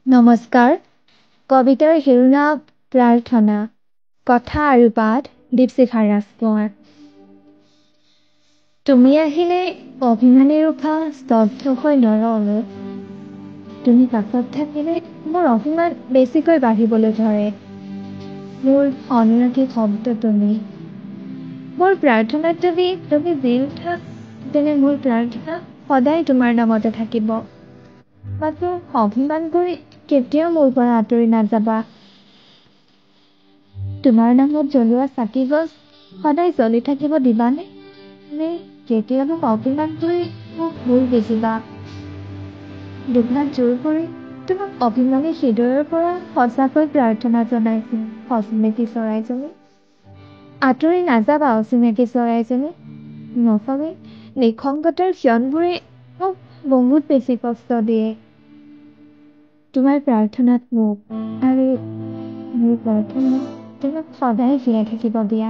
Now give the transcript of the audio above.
নমস্কাৰ কবিতাৰ শিৰোনাম প্ৰাৰ্থনা কথা আৰু পাঠ দীপশিখা ৰাজকুমাৰ তুমি আহিলে অভিমানীৰ উঠা স্তব্ধ হৈ নৰওঁ তুমি কাষত থাকিলে মোৰ অভিমান বেছিকৈ বাঢ়িবলৈ ধৰে মোৰ অনুৰাগী শব্দ তুমি মোৰ প্ৰাৰ্থনাত যদি তুমি জি উঠা তেনে মোৰ প্ৰাৰ্থনা সদায় তোমাৰ নামতে থাকিব মাত্ৰ অভিমান কৰি কেতিয়াও মোৰ পৰা আঁতৰি নাযাবা তোমাৰ নামত জ্বলোৱা চাকি গছ সদায় জ্বলি থাকিব দিবানে নে কেতিয়াবা অভিমান কৰি মোক ভুল বুজিবা দুঘাত জোৰ কৰি তোমাক অভিমানী হৃদয়ৰ পৰা সঁচাকৈ প্ৰাৰ্থনা জনাইছো অচিনাকি চৰাইজনী আঁতৰি নাযাবা অচিনাকি চৰাইজনী নকবি নিসংগতাৰ ক্ষণবোৰে মোক বহুত বেছি কষ্ট দিয়ে তোমাৰ প্ৰাৰ্থনাত মোক আৰু মোৰ প্ৰাৰ্থনা তোমাক সদায় জীয়াই থাকিব দিয়া